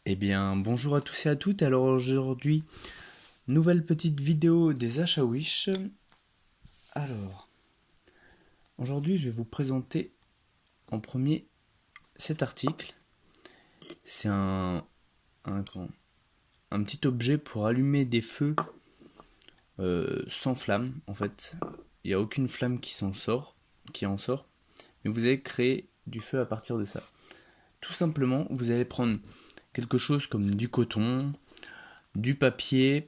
Eh bien, bonjour à tous et à toutes. Alors aujourd'hui, nouvelle petite vidéo des achats Wish. Alors, aujourd'hui, je vais vous présenter en premier cet article. C'est un, comment- un petit objet pour allumer des feux sans flamme. En fait, il n'y a aucune flamme qui en sort, mais vous allez créer du feu à partir de ça. Tout simplement, vous allez prendre quelque chose comme du coton, du papier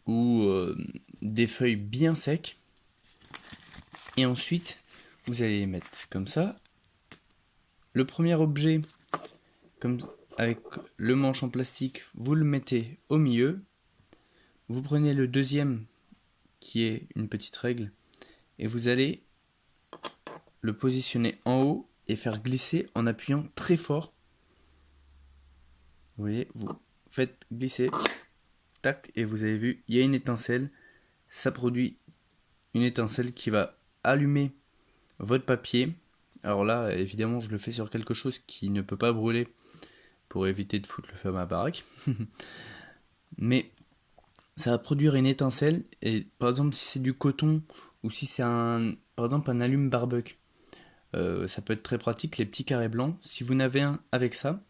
ou des feuilles bien secs. Et ensuite, vous allez les mettre comme ça. Le premier objet, comme avec le manche en plastique, vous le mettez au milieu. Vous prenez le deuxième, qui est une petite règle, et vous allez le positionner en haut et faire glisser en appuyant très fort. Vous voyez, vous faites glisser, tac, et vous avez vu, il y a une étincelle. Ça produit une étincelle qui va allumer votre papier. Alors là, évidemment, je le fais sur quelque chose qui ne peut pas brûler pour éviter de foutre le feu à ma baraque. Mais ça va produire une étincelle, et par exemple, si c'est du coton ou si c'est par exemple un allume-barbecue, ça peut être très pratique, les petits carrés blancs. Si vous n'avez un avec ça,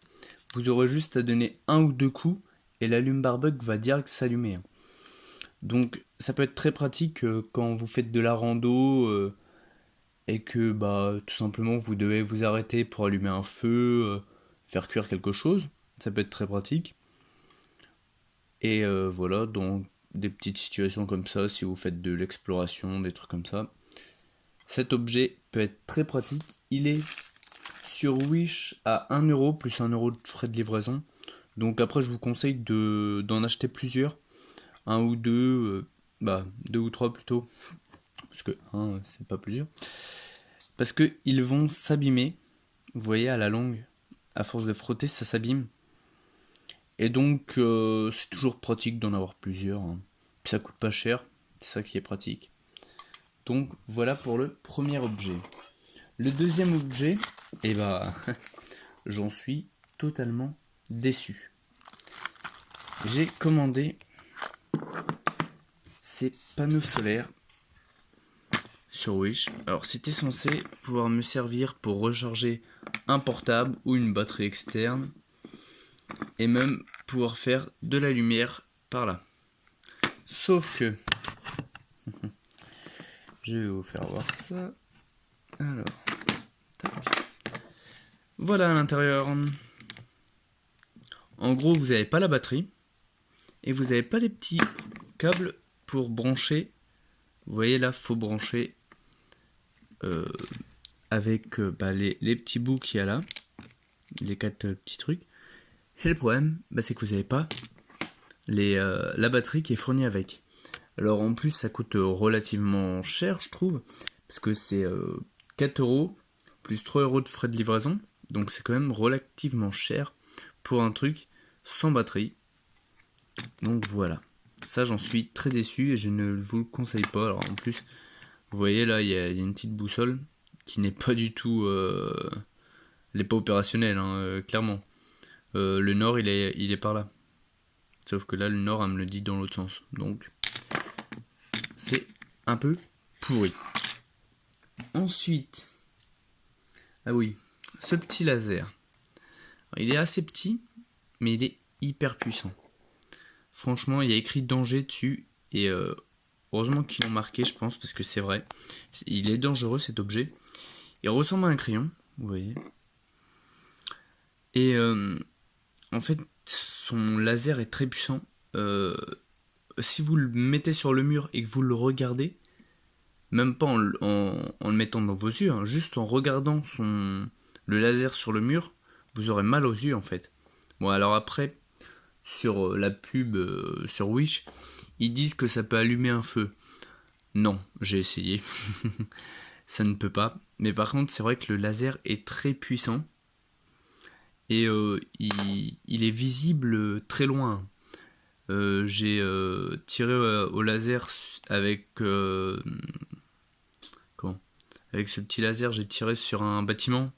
vous aurez juste à donner un ou deux coups et l'allume-barbecue va direct s'allumer. Donc ça peut être très pratique quand vous faites de la rando et que bah tout simplement vous devez vous arrêter pour allumer un feu, faire cuire quelque chose. Ça peut être très pratique. Et voilà, dans des petites situations comme ça, si vous faites de l'exploration, des trucs comme ça, cet objet peut être très pratique. Il est sur Wish à 1€ plus 1€ de frais de livraison. Donc après, je vous conseille d'en acheter plusieurs, un ou deux, deux ou trois plutôt, parce que un, c'est pas plusieurs. Parce que ils vont s'abîmer. Vous voyez, à la longue, à force de frotter, ça s'abîme. Et donc, c'est toujours pratique d'en avoir plusieurs, hein. Puis ça coûte pas cher, c'est ça qui est pratique. Donc, voilà pour le premier objet. Le deuxième objet, eh ben, j'en suis totalement déçu. J'ai commandé ces panneaux solaires sur Wish. Alors, c'était censé pouvoir me servir pour recharger un portable ou une batterie externe et même pouvoir faire de la lumière par là. Sauf que je vais vous faire voir ça. Alors, tac. Voilà à l'intérieur. En gros, vous n'avez pas la batterie et vous n'avez pas les petits câbles pour brancher. Vous voyez là, faut brancher avec les petits bouts qu'il y a là, les quatre petits trucs. Et le problème, c'est que vous n'avez pas la batterie qui est fournie avec. Alors en plus, ça coûte relativement cher, je trouve, parce que c'est 4€ plus 3€ de frais de livraison. Donc c'est quand même relativement cher pour un truc sans batterie. Donc voilà. Ça, j'en suis très déçu et je ne vous le conseille pas. Alors en plus, vous voyez là, il y a une petite boussole qui n'est pas du tout... elle n'est pas opérationnelle, hein, clairement. Le nord, il est par là. Sauf que là, le nord, elle me le dit dans l'autre sens. Donc, c'est un peu pourri. Ensuite, ah oui, ce petit laser. Alors, il est assez petit, mais il est hyper puissant. Franchement, il y a écrit danger dessus. Et heureusement qu'ils l'ont marqué, je pense, parce que c'est vrai. Il est dangereux cet objet. Il ressemble à un crayon, vous voyez. Et en fait, son laser est très puissant. Si vous le mettez sur le mur et que vous le regardez, même pas en le mettant dans vos yeux, hein, juste en regardant le laser sur le mur, vous aurez mal aux yeux en fait. Bon, alors après, sur la pub sur Wish, ils disent que ça peut allumer un feu. Non, j'ai essayé. Ça ne peut pas. Mais par contre, c'est vrai que le laser est très puissant. Et il est visible très loin. J'ai tiré au laser avec avec ce petit laser, j'ai tiré sur un bâtiment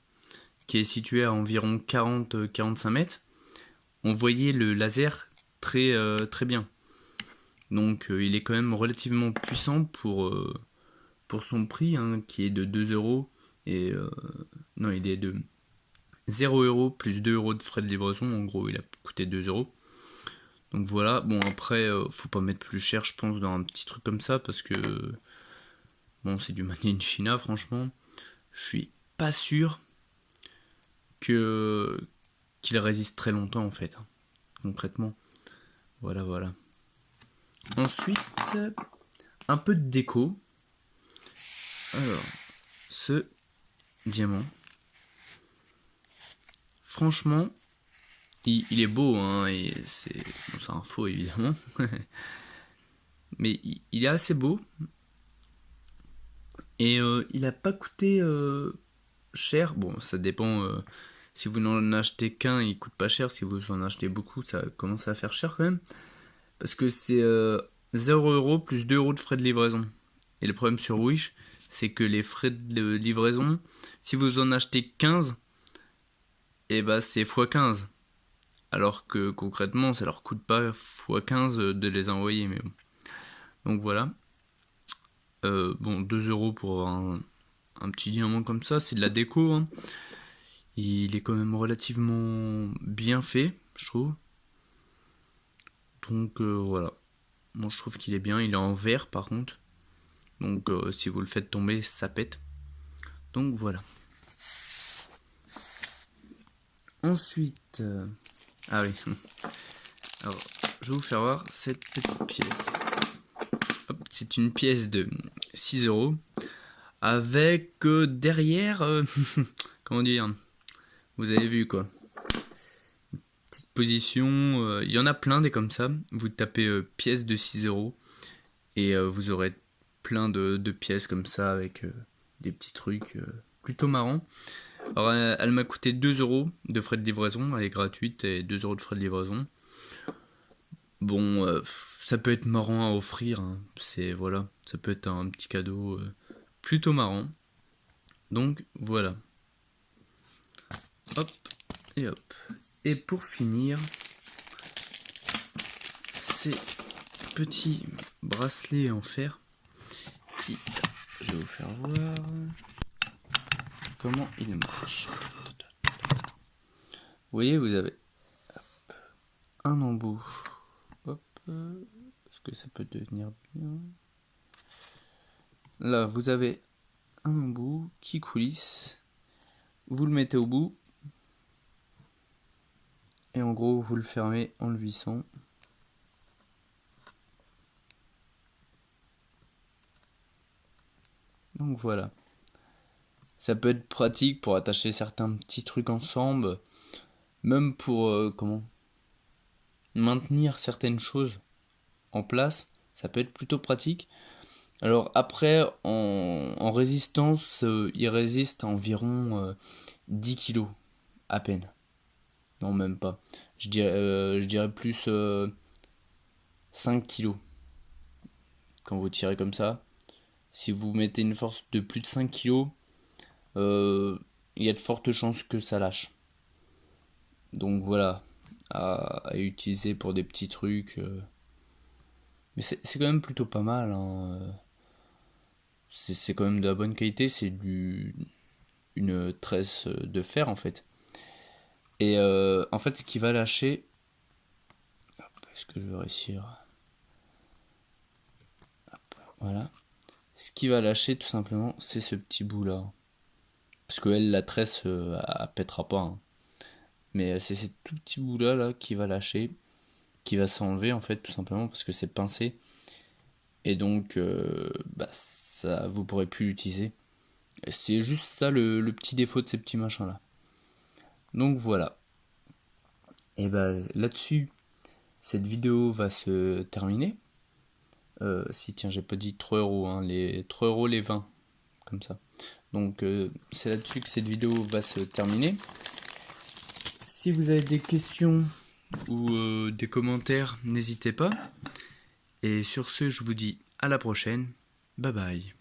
qui est situé à environ 40-45 mètres. on voyait le laser très bien. Donc il est quand même relativement puissant pour son prix, hein, qui est de 2 euros. Et non, il est de 0 euros plus 2 euros de frais de livraison. En gros, il a coûté 2 euros. Donc voilà, bon après, faut pas mettre plus cher, je pense, dans un petit truc comme ça, parce que bon, c'est du Made in China, franchement. Je suis pas sûr que qu'il résiste très longtemps en fait, hein, concrètement. Voilà. Ensuite, un peu de déco. Alors, ce diamant. Franchement, il est beau, hein, et c'est un faux évidemment. Mais il est assez beau. Et il a pas coûté cher. Bon, ça dépend. Si vous n'en achetez qu'un, il coûte pas cher. Si vous en achetez beaucoup, ça commence à faire cher quand même. Parce que c'est 0 euros plus 2 euros de frais de livraison. Et le problème sur Wish, c'est que les frais de livraison, si vous en achetez 15, et bah c'est x15. Alors que concrètement, ça leur coûte pas x15 de les envoyer. Mais bon. Donc voilà. Bon, 2 euros pour un petit diamant comme ça, c'est de la déco, hein. Il est quand même relativement bien fait, je trouve. Donc voilà. Moi je trouve qu'il est bien. Il est en verre par contre. Donc si vous le faites tomber, ça pète. Donc voilà. Ensuite... ah oui. Alors, je vais vous faire voir cette petite pièce. Hop, c'est une pièce de 6 euros. Avec derrière... comment dire, vous avez vu quoi. Petite position, il y en a plein des comme ça. Vous tapez pièces de 6 euros et vous aurez plein de pièces comme ça avec des petits trucs plutôt marrants. Alors elle m'a coûté 2 euros de frais de livraison, elle est gratuite et 2 euros de frais de livraison. Bon, ça peut être marrant à offrir, hein. C'est voilà, ça peut être un petit cadeau plutôt marrant. Donc voilà. Hop et hop. Et pour finir, ces petits bracelets en fer qui, je vais vous faire voir comment ils marchent. Vous voyez, vous avez hop, un embout. Hop, est-ce que ça peut devenir bien? Là, vous avez un embout qui coulisse. Vous le mettez au bout. Et en gros, vous le fermez en le vissant. Donc voilà. Ça peut être pratique pour attacher certains petits trucs ensemble. Même pour maintenir certaines choses en place. Ça peut être plutôt pratique. Alors après, en résistance, il résiste à environ 10 kg à peine. Non, même pas. Je dirais plus 5 kg quand vous tirez comme ça. Si vous mettez une force de plus de 5 kg, il y a de fortes chances que ça lâche. Donc voilà, à utiliser pour des petits trucs. Mais c'est quand même plutôt pas mal, hein. C'est quand même de la bonne qualité, c'est une tresse de fer en fait. Et en fait, ce qui va lâcher. Est-ce que je vais réussir? Hop, voilà. Ce qui va lâcher tout simplement, c'est ce petit bout là. Parce que elle, la tresse, elle pètera pas, hein. Mais c'est ces tout petits bouts là qui va lâcher, qui va s'enlever en fait, tout simplement parce que c'est pincé. Et donc, ça, vous pourrez plus l'utiliser. C'est juste ça le petit défaut de ces petits machins là. Donc voilà. Et là-dessus, cette vidéo va se terminer. Si tiens, j'ai pas dit 3 euros, hein, les 3 euros les 20, comme ça. Donc c'est là-dessus que cette vidéo va se terminer. Si vous avez des questions ou des commentaires, n'hésitez pas. Et sur ce, je vous dis à la prochaine. Bye bye.